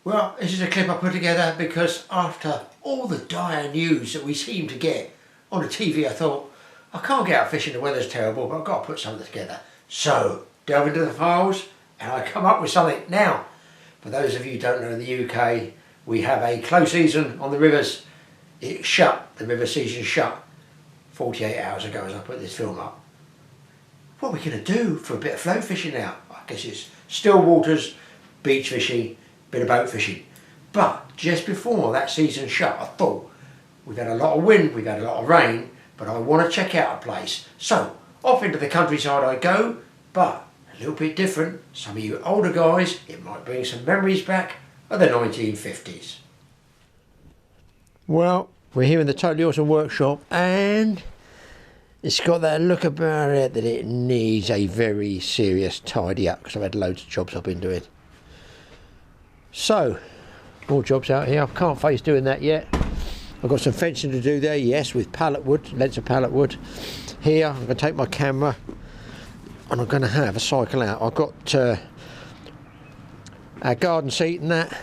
Well, this is a clip I put together because after all the dire news that we seem to get on the TV, I thought, I can't get out fishing, the weather's terrible, but I've got to put something together. So, delve into the files and I come up with something. Now, for those of you who don't know, in the UK, we have a close season on the rivers. It's shut, the river season shut 48 hours ago as I put this film up. What are we going to do for a bit of float fishing now? I guess it's still waters, beach fishing, bit of boat fishing. But just before that season shut, I thought, we've had a lot of wind, we've had a lot of rain, but I want to check out a place. So, off into the countryside I go, but a little bit different. Some of you older guys, it might bring some memories back of the 1950s. Well, we're here in the Totally Awesome workshop and it's got that look about it that it needs a very serious tidy up because I've had loads of jobs I've been doing. So, more jobs out here. I can't face doing that yet. I've got some fencing to do there, yes, with pallet wood, lengths of pallet wood. Here, I'm going to take my camera and I'm going to have a cycle out. I've got our garden seat and that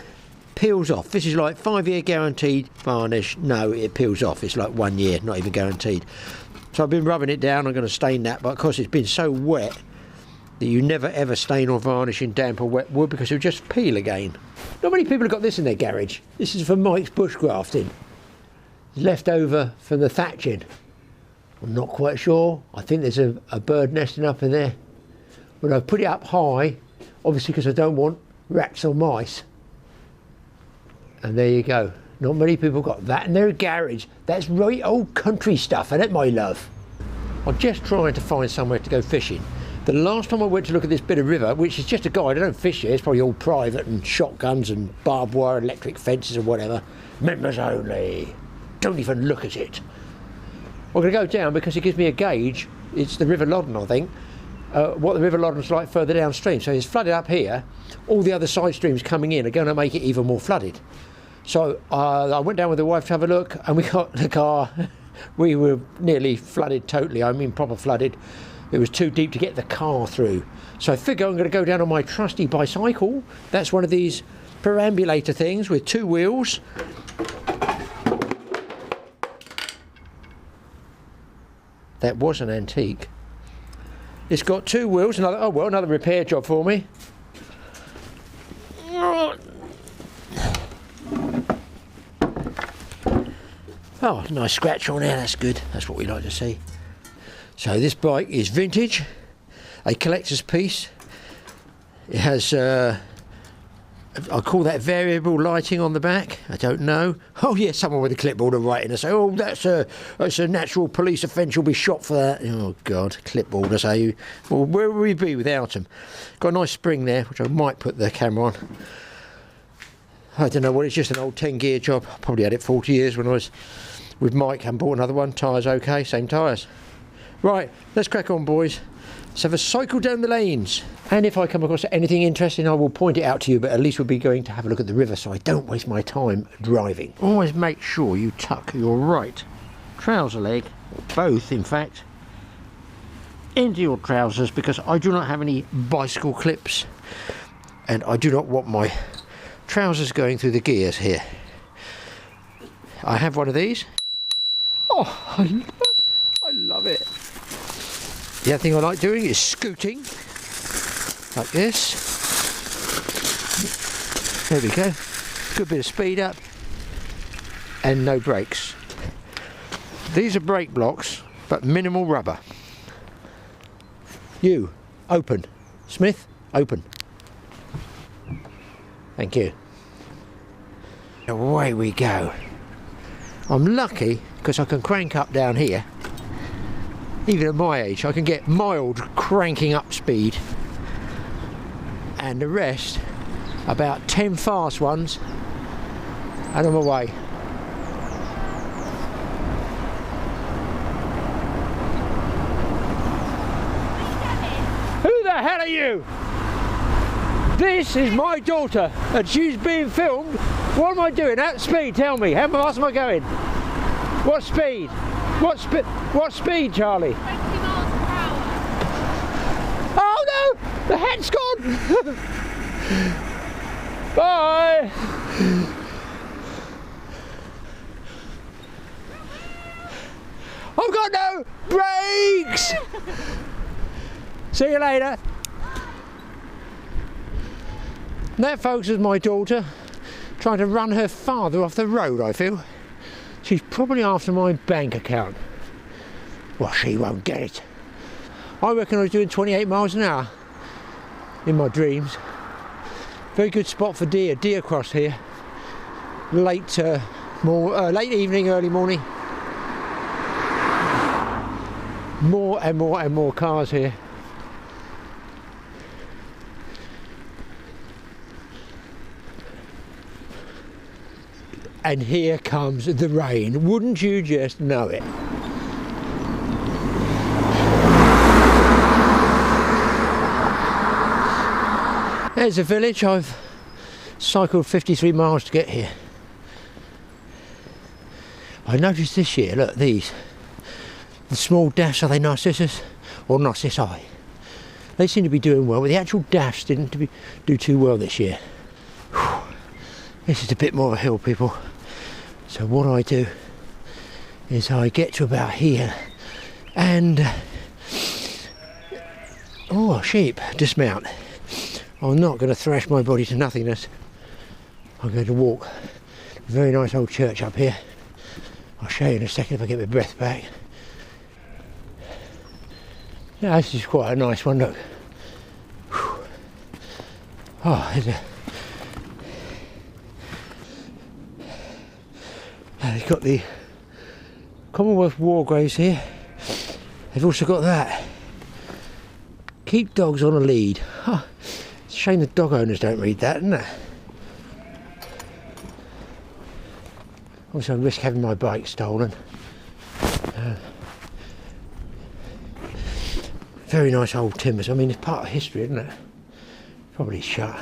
peels off. This is like 5-year guaranteed varnish. No, it peels off. It's like 1 year, not even guaranteed. So I've been rubbing it down. I'm going to stain that, but of course it's been so wet that you never ever stain or varnish in damp or wet wood because it'll just peel again. Not many people have got this in their garage. This is for Mike's bushgrafting. Left over from the thatching. I'm not quite sure. I think there's a bird nesting up in there. But I've put it up high, obviously because I don't want rats or mice. And there you go. Not many people got that in their garage. That's right old country stuff, isn't it, my love? I'm just trying to find somewhere to go fishing. The last time I went to look at this bit of river, which is just a guide, I don't fish here, it's probably all private and shotguns and barbed wire, electric fences and whatever. Members only. Don't even look at it. I'm going to go down because it gives me a gauge. It's the River Loddon, I think. What the River Loddon's like further downstream. So it's flooded up here. All the other side streams coming in are going to make it even more flooded. So I went down with the wife to have a look and we got the car. We were nearly flooded totally. I mean proper flooded. It was too deep to get the car through. So I figure I'm going to go down on my trusty bicycle. That's one of these perambulator things with 2 wheels. That was an antique. It's got 2 wheels. Another repair job for me. Oh, nice scratch on there. That's good. That's what we like to see. So this bike is vintage, a collector's piece. It has, I call that variable lighting on the back. I don't know. Oh yeah, someone with a clipboard will write in and say, oh, that's a natural police offence. You'll be shot for that. Oh God, clipboard. I say, well, where would we be without them? Got a nice spring there, which I might put the camera on. I don't know what. It's just an old 10-gear job. Probably had it 40 years when I was with Mike and bought another one. Tyres okay, same tyres. Right, let's crack on, boys. Let's have a cycle down the lanes. And if I come across anything interesting, I will point it out to you, but at least we'll be going to have a look at the river so I don't waste my time driving. Always make sure you tuck your right trouser leg, both in fact, into your trousers because I do not have any bicycle clips and I do not want my trousers going through the gears here. I have one of these. Oh, I love it. The other thing I like doing is scooting, like this. There we go. Good bit of speed up and no brakes. These are brake blocks, but minimal rubber. You, open. Smith, open. Thank you. Away we go. I'm lucky because I can crank up down here. Even at my age, I can get mild cranking up speed. And the rest, about 10 fast ones, and I'm away. Who the hell are you? This is my daughter, and she's being filmed. What am I doing? At speed, tell me. How fast am I going? What speed? What speed, Charlie? 20 miles per hour. Oh no! The hat's gone! Bye! I've got no brakes! See you later. And that, folks, is my daughter trying to run her father off the road, I feel. She's probably after my bank account. Well, she won't get it. I reckon I was doing 28 miles an hour in my dreams. Very good spot for deer cross here. Late evening, early morning. More and more cars here. And here comes the rain. Wouldn't you just know it? There's a village. I've cycled 53 miles to get here. I noticed this year, look, these. The small daffs, are they narcissus or narcissi? They seem to be doing well, but the actual daffs didn't do too well this year. Whew. This is a bit more of a hill, people. So what I do is I get to about here and, oh, sheep, dismount. I'm not going to thrash my body to nothingness. I'm going to walk. A very nice old church up here. I'll show you in a second if I get my breath back. Yeah, this is quite a nice one, look. Whew. Oh, they've got the Commonwealth War graves here. They've also got that. Keep dogs on a lead. Huh. It's a shame the dog owners don't read that, isn't it? Also, I risk having my bike stolen. Very nice old timbers. I mean, it's part of history, isn't it? Probably shut.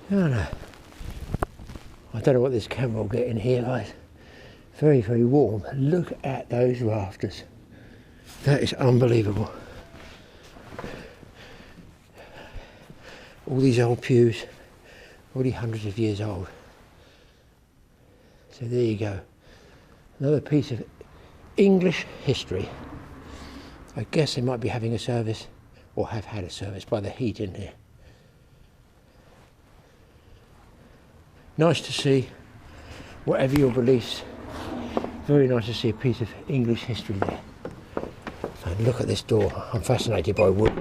I don't know. I don't know what this camera will get in here, guys. Very, very warm. Look at those rafters. That is unbelievable. All these old pews, already hundreds of years old. So there you go. Another piece of English history. I guess they might be having a service, or have had a service, by the heat in here. Nice to see, whatever your beliefs, very nice to see a piece of English history there. And look at this door. I'm fascinated by wood.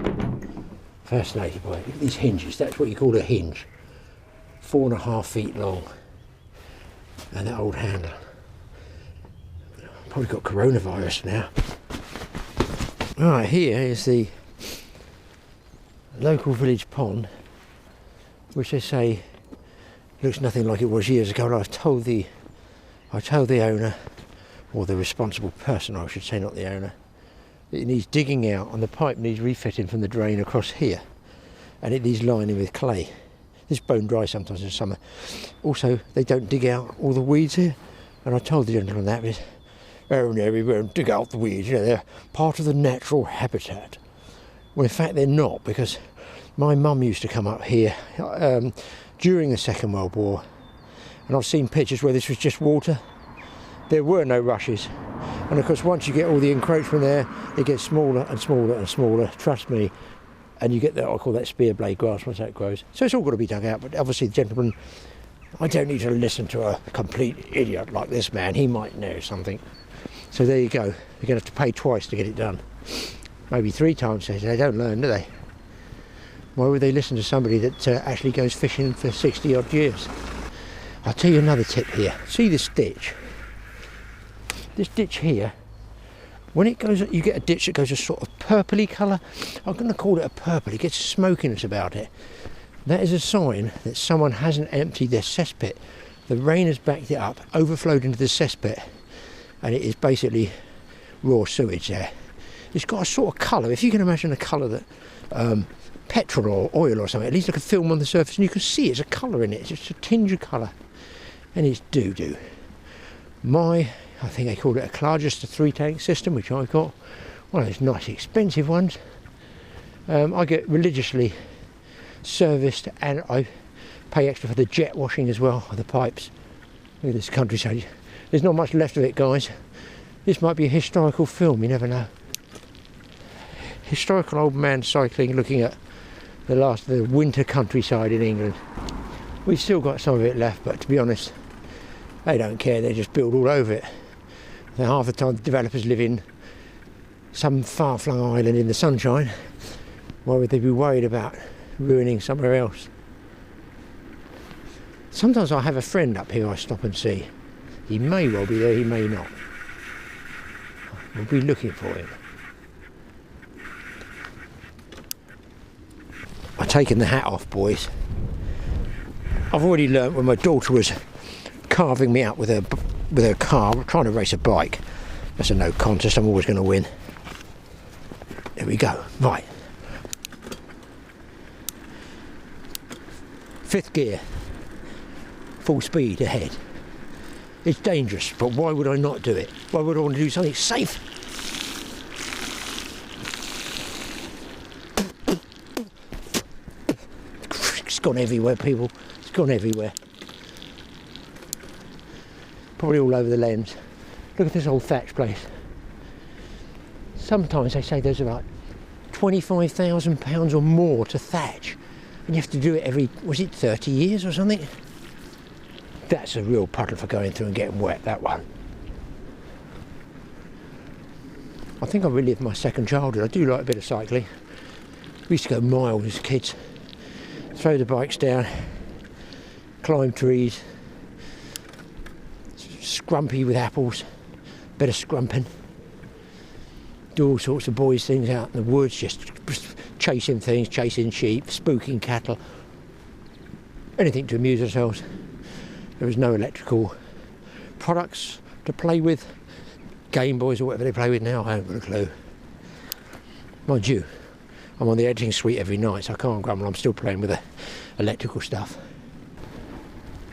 Fascinated by it. Look at these hinges. That's what you call a hinge. 4.5 feet long. And that old handle. Probably got coronavirus now. Right, here is the local village pond, which they say looks nothing like it was years ago. And I told the owner, or the responsible person, I should say, not the owner, that it needs digging out and the pipe needs refitting from the drain across here, and it needs lining with clay. This bone dry sometimes in summer. Also, they don't dig out all the weeds here, and I told the gentleman that, because, oh no, we won't dig out the weeds, you know, they're part of the natural habitat. Well, in fact, they're not, because my mum used to come up here during the Second World War, and I've seen pictures where this was just water. There were no rushes, and of course once you get all the encroachment there, it gets smaller and smaller and smaller, trust me, and you get that, I call that spear blade grass once that grows. So it's all got to be dug out, but obviously the gentleman, I don't need to listen to a complete idiot like this man, he might know something. So there you go, you're going to have to pay twice to get it done. Maybe 3 times, they don't learn, do they? Why would they listen to somebody that actually goes fishing for 60 odd years? I'll tell you another tip here. See this ditch? This ditch here, when it goes, you get a ditch that goes a sort of purpley colour. I'm going to call it a purple. It gets a smokiness about it. That is a sign that someone hasn't emptied their cesspit. The rain has backed it up, overflowed into the cesspit, and it is basically raw sewage there. It's got a sort of colour, if you can imagine a colour that petrol or oil or something, at least like a film on the surface, and you can see it's a colour in it, it's just a tinge of colour, and it's doo-doo. I think they called it a Clarges, the 3-tank system, which I got, one of those nice expensive ones, I get religiously serviced, and I pay extra for the jet washing as well, of the pipes. Look at this countryside. There's not much left of it, guys. This might be a historical film, you never know. Historical old man cycling, looking at the winter countryside in England. We've still got some of it left, but to be honest, they don't care. They just build all over it. And half the time the developers live in some far-flung island in the sunshine. Why would they be worried about ruining somewhere else? Sometimes I have a friend up here I stop and see. He may well be there, he may not. We'll be looking for him. I've taken the hat off, boys. I've already learnt when my daughter was carving me up with her car, trying to race a bike. That's a no contest, I'm always going to win. There we go, right. 5th gear, full speed ahead. It's dangerous, but why would I not do it? Why would I want to do something safe? It's gone everywhere, people. It's gone everywhere. Probably all over the lens. Look at this old thatch place. Sometimes they say there's about £25,000 or more to thatch. And you have to do it every, was it 30 years or something? That's a real puddle for going through and getting wet, that one. I think I relived my second childhood. I do like a bit of cycling. We used to go miles as kids. Throw the bikes down, climb trees, scrumpy with apples, bit of scrumping. Do all sorts of boys things out in the woods, just chasing things, chasing sheep, spooking cattle. Anything to amuse ourselves. There was no electrical products to play with. Game Boys or whatever they play with now, I haven't got a clue. Mind you, I'm on the editing suite every night, so I can't grumble. I'm still playing with the electrical stuff.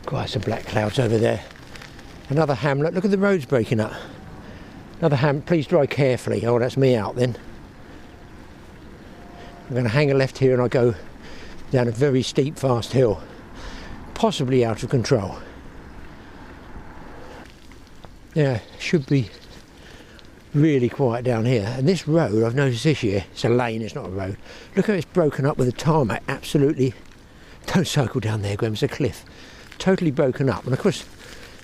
Quite some black clouds over there. Another hamlet. Look at the roads breaking up. Another hamlet. Please drive carefully. Oh, that's me out then. I'm going to hang a left here and I go down a very steep, fast hill. Possibly out of control. Yeah, should be really quiet down here. And this road, I've noticed this year, it's a lane, it's not a road. Look how it's broken up with a tarmac, absolutely. Don't cycle down there, Graham, it's a cliff. Totally broken up. And of course,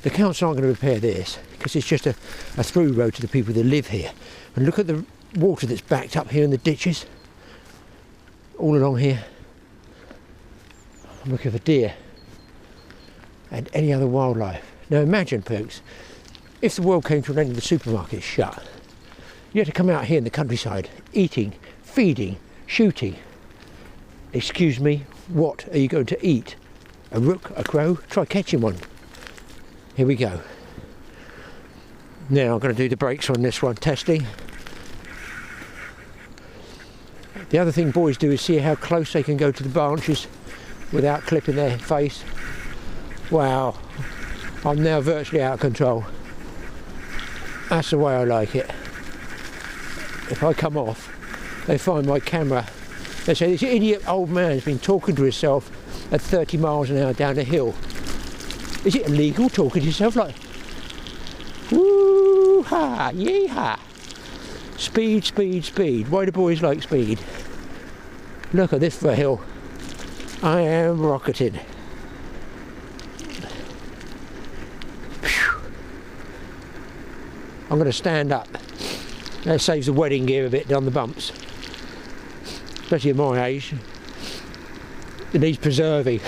the council aren't going to repair this, because it's just a through road to the people that live here. And look at the water that's backed up here in the ditches. All along here. I'm looking for deer. And any other wildlife. Now imagine, folks, if the world came to an end and the supermarket's shut, you had to come out here in the countryside, eating, feeding, shooting. Excuse me, what are you going to eat? A rook, a crow? Try catching one. Here we go. Now I'm going to do the brakes on this one, testing. The other thing boys do is see how close they can go to the branches without clipping their face. Wow, I'm now virtually out of control. That's the way I like it. If I come off, they find my camera. They say, this idiot old man's been talking to himself at 30 miles an hour down a hill. Is it illegal talking to yourself like, woo-ha, yee-ha. Speed, speed, speed. Why do boys like speed? Look at this for a hill. I am rocketed. I'm going to stand up. That saves the wedding gear a bit down the bumps. Especially at my age. It needs preserving.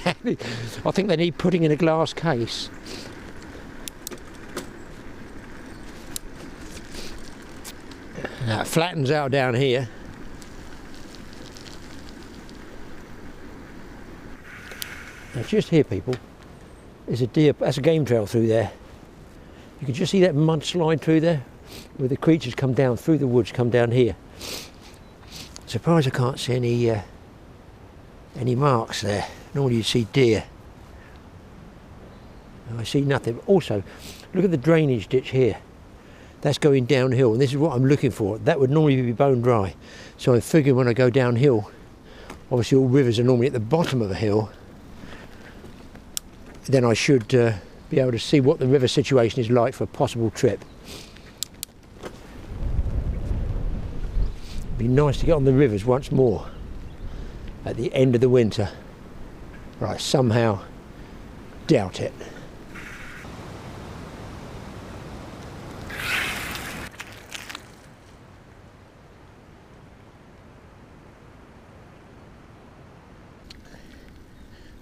I think they need putting in a glass case. Now it flattens out down here. Now just here, people, there's a deer, that's a game trail through there. You can just see that mud slide through there, where the creatures come down through the woods, come down here. Surprised I can't see any marks there. Normally you see deer. I see nothing. Also, look at the drainage ditch here. That's going downhill, and this is what I'm looking for. That would normally be bone dry. So I'm figuring when I go downhill, obviously all rivers are normally at the bottom of a hill, then I should be able to see what the river situation is like for a possible trip. It'd be nice to get on the rivers once more at the end of the winter. But I somehow doubt it.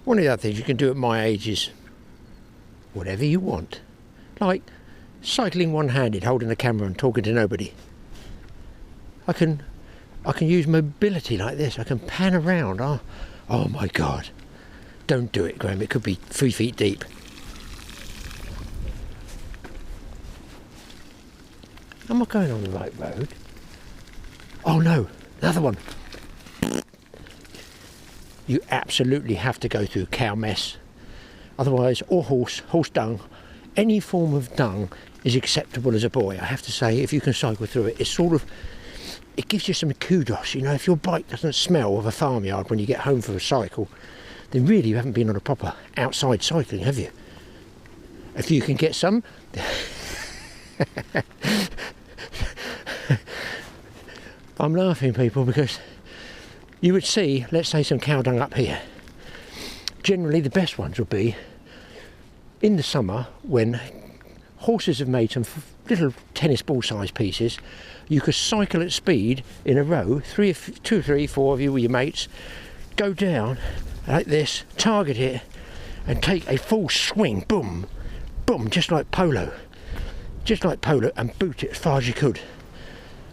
One of the other things you can do at my age is whatever you want. Like cycling one-handed, holding the camera and talking to nobody. I can use mobility like this. I can pan around. Oh my God. Don't do it, Graham. It could be 3 feet deep. Am I going on the right road? Oh no, another one. You absolutely have to go through cow mess. Otherwise, or horse dung, any form of dung is acceptable as a boy. I have to say, if you can cycle through it, it's sort of, it gives you some kudos. You know, if your bike doesn't smell of a farmyard when you get home for a cycle, then really you haven't been on a proper outside cycling, have you? If you can get some. I'm laughing, people, because you would see, let's say, some cow dung up here. Generally, the best ones would be in the summer when horses have made some little tennis ball size pieces. You could cycle at speed in a row, 2, 3, 4 of you with your mates, go down like this, target it, and take a full swing, boom, boom, just like polo, and boot it as far as you could.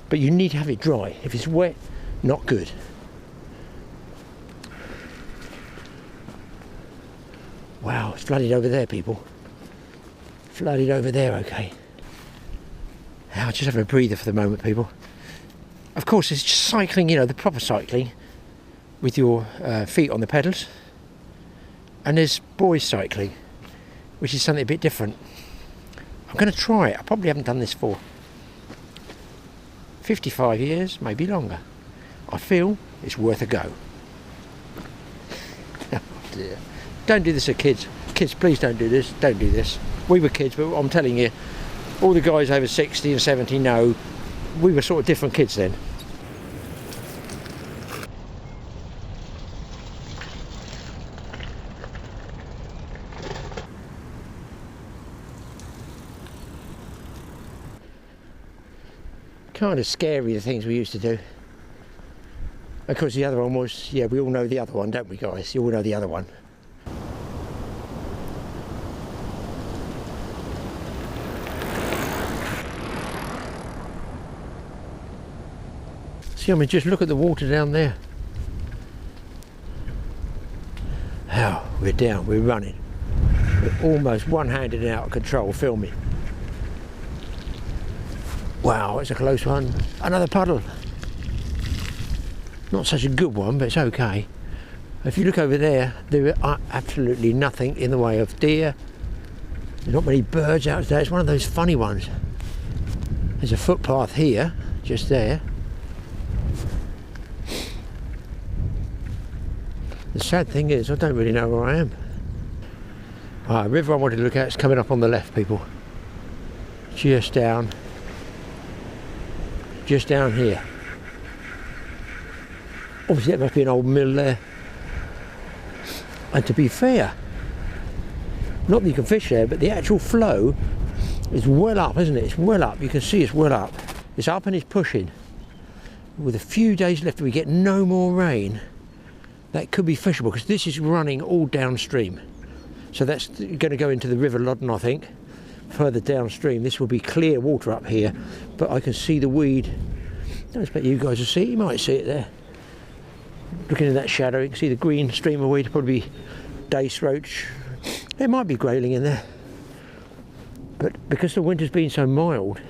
But you need to have it dry. If it's wet, not good. Wow, it's flooded over there, people. Flooded over there, okay. I'll just have a breather for the moment, people. Of course, it's just cycling, you know, the proper cycling with your feet on the pedals. And there's boys cycling, which is something a bit different. I'm going to try it. I probably haven't done this for 55 years, maybe longer. I feel it's worth a go. Oh dear. Don't do this at kids. Kids, please don't do this. Don't do this. We were kids, but I'm telling you, all the guys over 60 and 70 know we were sort of different kids then. Kind of scary, the things we used to do. Of course, the other one was, yeah, we all know the other one, don't we, guys? You all know the other one. See, I mean, just look at the water down there. How we're down, we're running. We're almost one-handed and out of control filming. Wow, it's a close one. Another puddle. Not such a good one, but it's okay. If you look over there, there are absolutely nothing in the way of deer. There's not many birds out there. It's one of those funny ones. There's a footpath here, just there. The sad thing is, I don't really know where I am. The river I wanted to look at is coming up on the left, people. Just down here. Obviously there must be an old mill there. And to be fair, not that you can fish there, but the actual flow is well up, isn't it? It's well up. You can see it's well up. It's up and it's pushing. With a few days left, we get no more rain. That could be fishable, because this is running all downstream. So that's going to go into the River Loddon, I think. Further downstream, this will be clear water up here, but I can see the weed. I don't expect you guys to see it. You might see it there. Looking in that shadow, you can see the green stream of weed, probably dace roach. There might be grayling in there. But because the winter's been so mild,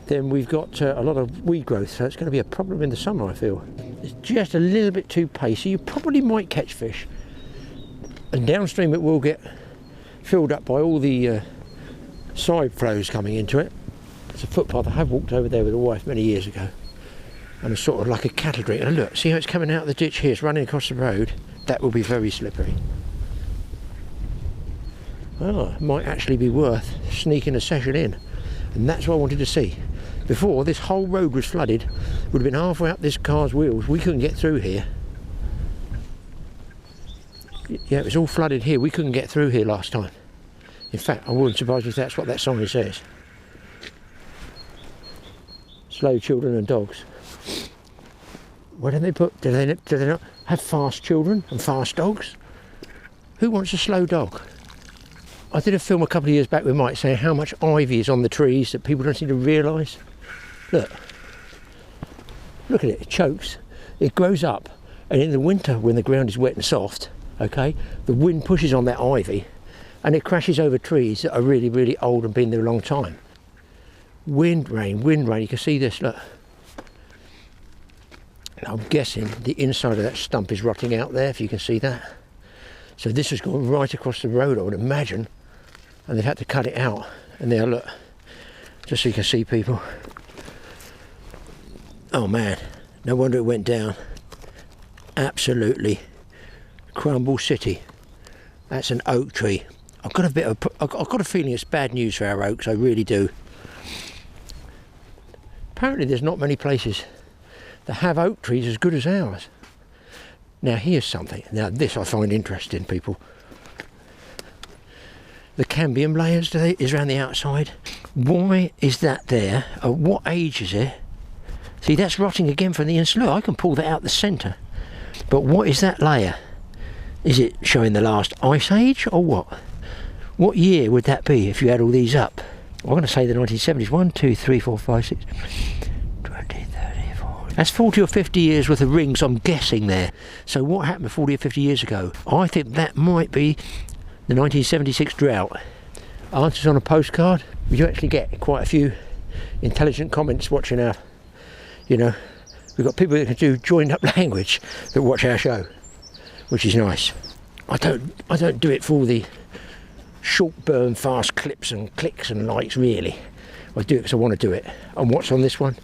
then we've got a lot of weed growth, so it's going to be a problem in the summer, I feel. It's just a little bit too pacey. You probably might catch fish. And downstream it will get filled up by all the side flows coming into it. It's a footpath. I have walked over there with a wife many years ago. And it's sort of like a cattle drink. And look, see how it's coming out of the ditch here? It's running across the road. That will be very slippery. Oh, it might actually be worth sneaking a session in. And that's what I wanted to see. Before, this whole road was flooded. Would have been halfway up this car's wheels. We couldn't get through here. Yeah, it was all flooded here. We couldn't get through here last time. In fact, I wouldn't surprise if that's what that song says. Slow children and dogs. Why don't they put... Do they not have fast children and fast dogs? Who wants a slow dog? I did a film a couple of years back with Mike saying how much ivy is on the trees that people don't seem to realise. Look. Look at it. It chokes. It grows up. And in the winter, when the ground is wet and soft, okay, the wind pushes on that ivy and it crashes over trees that are really, really old and been there a long time. Wind, rain, wind, rain. You can see this, look. And I'm guessing the inside of that stump is rotting out there, if you can see that. So this has gone right across the road, I would imagine. And they've had to cut it out. And there, look, just so you can see people. Oh man, no wonder it went down. Absolutely crumble city. That's an oak tree. I've got a feeling it's bad news for our oaks, I really do. Apparently there's not many places that have oak trees as good as ours. Now here's something. Now this I find interesting, people. The cambium layers is around the outside. Why is that there? At what age is it? See, that's rotting again from the inside. Look, I can pull that out the centre. But what is that layer? Is it showing the last ice age or what? What year would that be if you add all these up? I'm going to say the 1970s. 1, 2, 3, 4, 5, 6, 20, 30, 40. That's 40 or 50 years worth of rings, I'm guessing there. So what happened 40 or 50 years ago? I think that might be the 1976 drought. Answers on a postcard. We do actually get quite a few intelligent comments watching our, you know, we've got people that can do joined up language that watch our show, which is nice. I don't do it for all the short burn fast clips and clicks and likes, really. I do it because I want to do it. And what's on this one?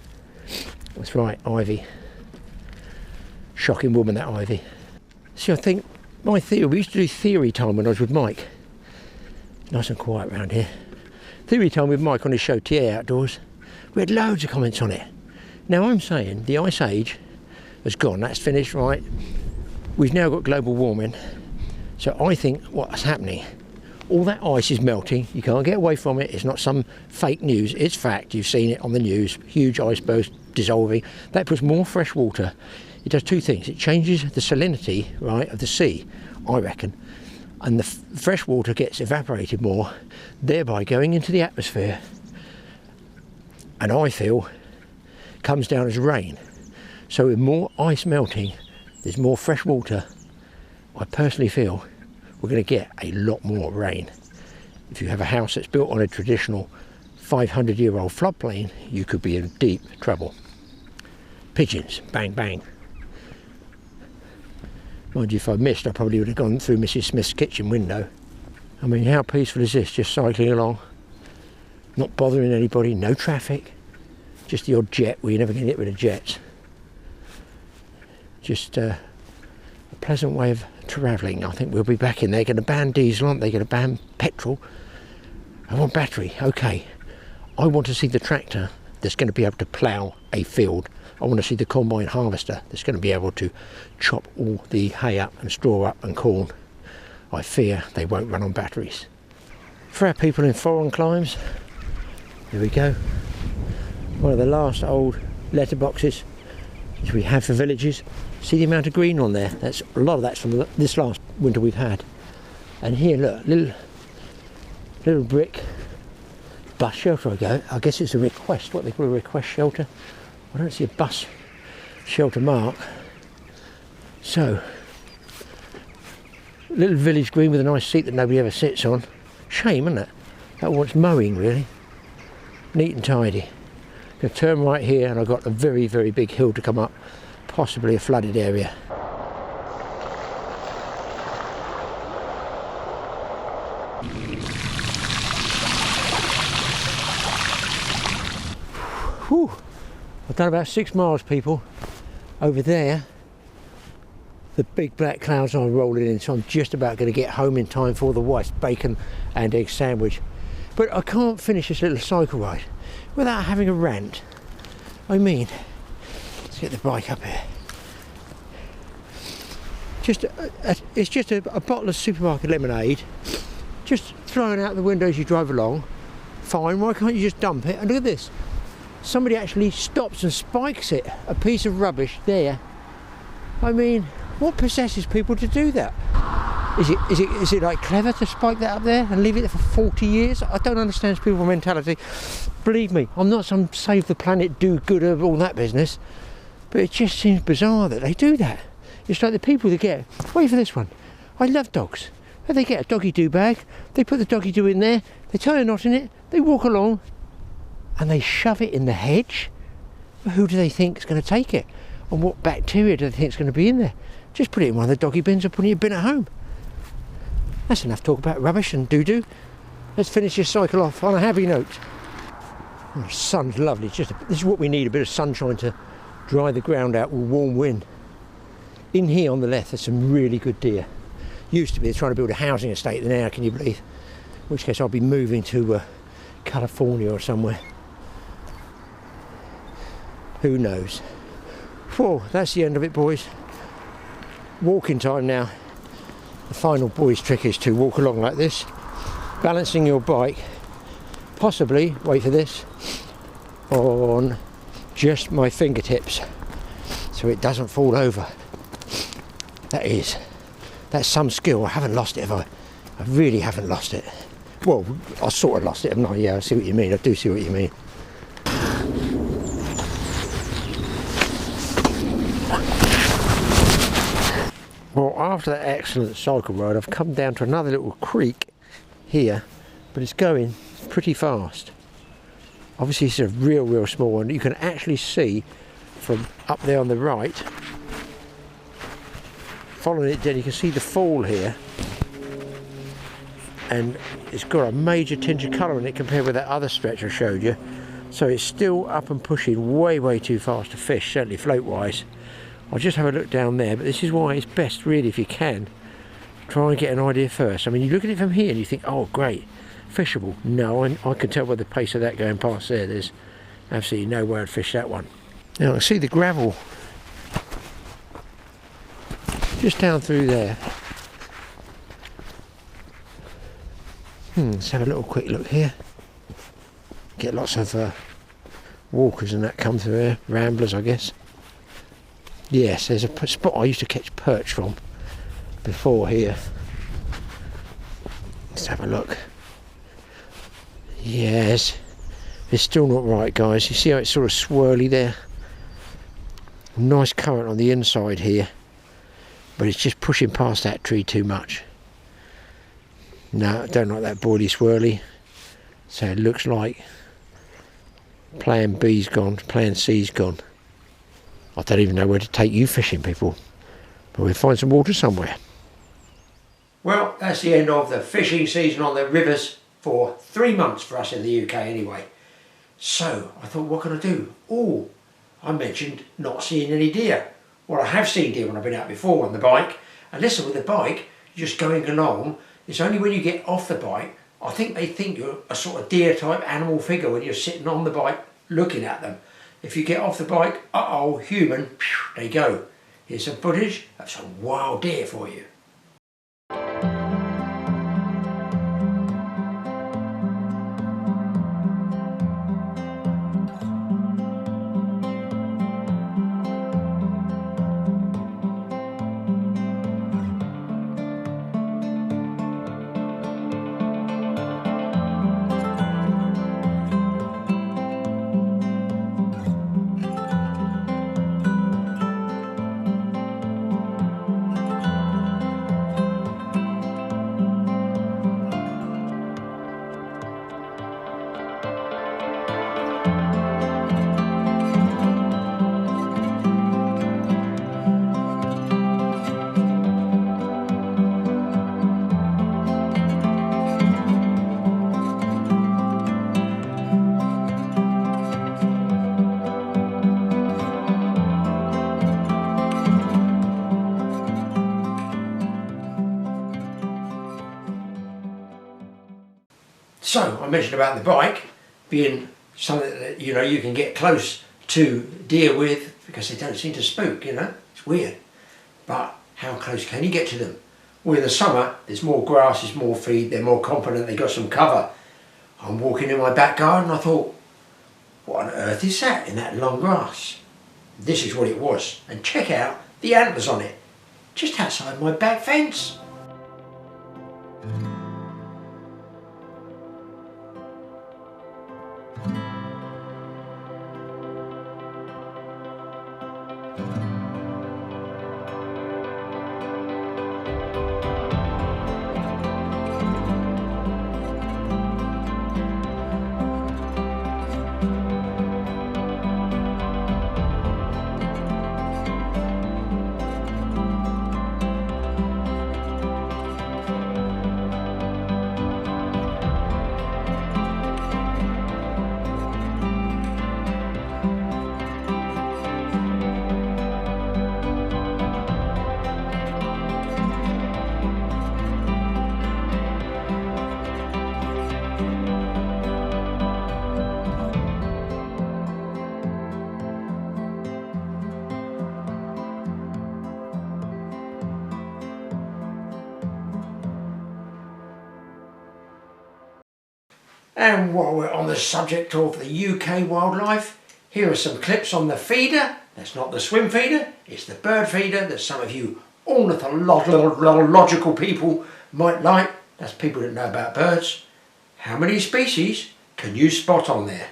That's right, ivy. Shocking woman, that ivy. See, I think my theory, we used to do theory time when I was with Mike. Nice and quiet around here. Theory time with Mike on his show TA Outdoors. We had loads of comments on it. Now I'm saying the ice age has gone, that's finished, right? We've now got global warming. So I think what's happening, all that ice is melting, you can't get away from it, it's not some fake news, it's fact, you've seen it on the news, huge icebergs dissolving. That puts more fresh water. It does two things, it changes the salinity, right, of the sea, I reckon, and the fresh water gets evaporated more, thereby going into the atmosphere, and I feel comes down as rain. So with more ice melting, there's more fresh water. I personally feel we're going to get a lot more rain. If you have a house that's built on a traditional 500-year-old floodplain, you could be in deep trouble. Pigeons, bang bang. Mind you, if I missed, I probably would have gone through Mrs. Smith's kitchen window. I mean, how peaceful is this? Just cycling along, not bothering anybody, no traffic. Just the odd jet, where you're never going to get rid of jets. Just a pleasant way of travelling. I think we'll be back in. They're going to ban diesel, aren't they? They're going to ban petrol. I want battery, okay. I want to see the tractor that's going to be able to plough a field. I want to see the combine harvester that's going to be able to chop all the hay up and straw up and corn. I fear they won't run on batteries. For our people in foreign climes, here we go. One of the last old letterboxes which we have for villages. See the amount of green on there? That's a lot of that's from this last winter we've had. And here, look, little brick bus shelter. I guess it's a request, what they call a request shelter. I don't see a bus shelter mark. So, little village green with a nice seat that nobody ever sits on. Shame, isn't it? That wants mowing, really. Neat and tidy. Going to turn right here, and I've got a very, very big hill to come up, possibly a flooded area. I've done about 6 miles, people. Over there, the big black clouds are rolling in, so I'm just about going to get home in time for the wife's bacon and egg sandwich. But I can't finish this little cycle ride without having a rant. I mean, let's get the bike up here. It's just a bottle of supermarket lemonade, just thrown out the window as you drive along. Fine, why can't you just dump it? And look at this. Somebody actually stops and spikes it. A piece of rubbish there. I mean, what possesses people to do that? Is it like clever to spike that up there and leave it there for 40 years? I don't understand people's mentality. Believe me, I'm not some save the planet, do good of all that business, but it just seems bizarre that they do that. It's like the people that get, wait for this one. I love dogs. They get a doggy do bag, they put the doggy do in there, they tie a knot in it, they walk along, and they shove it in the hedge. Well, who do they think is going to take it? And what bacteria do they think is going to be in there? Just put it in one of the doggy bins or put it in your bin at home. That's enough talk about rubbish and doo-doo. Let's finish this cycle off on a happy note. Oh, the sun's lovely. This is what we need, a bit of sunshine to dry the ground out with warm wind. In here on the left, there's some really good deer. Used to be, they're trying to build a housing estate there now, can you believe? In which case I'll be moving to California or somewhere. Who knows? Whoa, that's the end of it, boys. Walking time now. The final boys' trick is to walk along like this, balancing your bike, possibly, wait for this, on just my fingertips, so it doesn't fall over. That's some skill. I haven't lost it, have I? I really haven't lost it. Well, I sort of lost it, haven't I? Yeah, I see what you mean. I do see what you mean. Well, after that excellent cycle ride, I've come down to another little creek here, but it's going pretty fast. Obviously, it's a real small one. You can actually see from up there on the right, following it down, you can see the fall here, and it's got a major tinge of colour in it compared with that other stretch I showed you. So it's still up and pushing way too fast to fish, certainly float wise. I'll just have a look down there, but this is why it's best really, if you can, try and get an idea first. I mean, you look at it from here and you think, oh great, fishable. No, I can tell by the pace of that going past there, there's absolutely no way I'd fish that one. Now I see the gravel just down through there. Let's have a little quick look here. Get lots of walkers and that come through here, ramblers I guess. Yes, there's a spot I used to catch perch from before here. Let's have a look. Yes, it's still not right, guys. You see how it's sort of swirly there? Nice current on the inside here, but it's just pushing past that tree too much. No, I don't like that boily swirly. So it looks like plan B's gone, plan C's gone. I don't even know where to take you fishing, people, but we'll find some water somewhere. Well, that's the end of the fishing season on the rivers for 3 months for us in the UK anyway. So I thought, what can I do? Oh, I mentioned not seeing any deer. Well, I have seen deer when I've been out before on the bike. And listen, with the bike, you're just going along. It's only when you get off the bike, I think they think you're a sort of deer type animal figure when you're sitting on the bike looking at them. If you get off the bike, uh-oh, human, they go. Here's some footage of some wild deer for you. So I mentioned about the bike being something that you can get close to deer with because they don't seem to spook. It's weird. But how close can you get to them? Well, in the summer there's more grass, there's more feed, they're more confident, they've got some cover. I'm walking in my back garden, I thought, what on earth is that in that long grass? This is what it was, and check out the antlers on it, just outside my back fence. And while we're on the subject of the UK wildlife, here are some clips on the feeder. That's not the swim feeder, it's the bird feeder that some of you ornithological people might like. That's people that know about birds. How many species can you spot on there?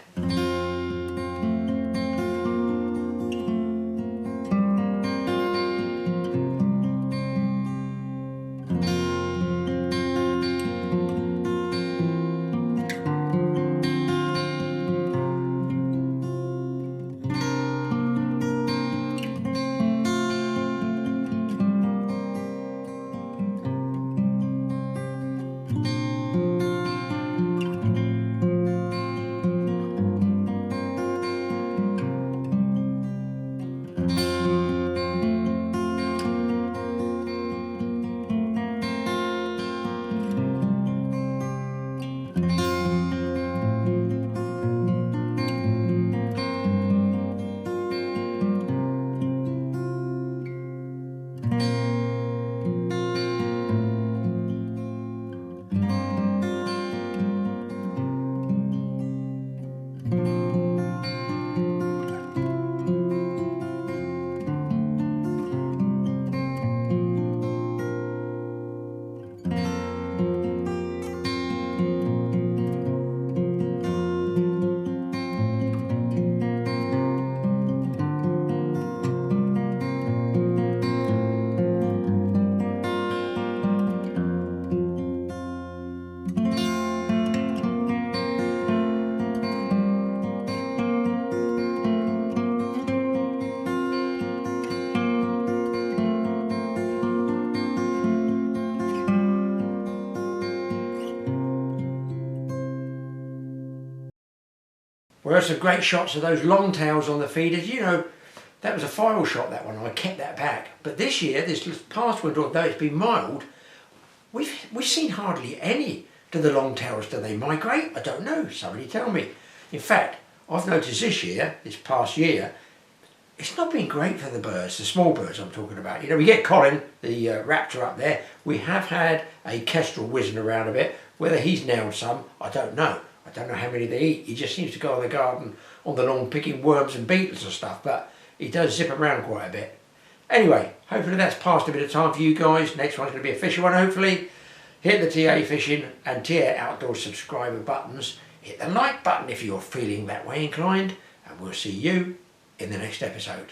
Well, there's some great shots of those long tails on the feeders. That was a final shot, that one. I kept that back. But this year, this past winter, although it's been mild, we've seen hardly any. Do the long tails, do they migrate? I don't know. Somebody tell me. In fact, I've noticed this past year, it's not been great for the birds, the small birds I'm talking about. We get Colin, the raptor up there. We have had a kestrel whizzing around a bit. Whether he's nailed some, I don't know. I don't know how many they eat. He just seems to go on the garden, on the lawn, picking worms and beetles and stuff, but he does zip around quite a bit. Anyway, hopefully that's passed a bit of time for you guys. Next one's going to be a fishy one, hopefully. Hit the TA Fishing and TA Outdoor subscriber buttons. Hit the like button if you're feeling that way inclined. And we'll see you in the next episode.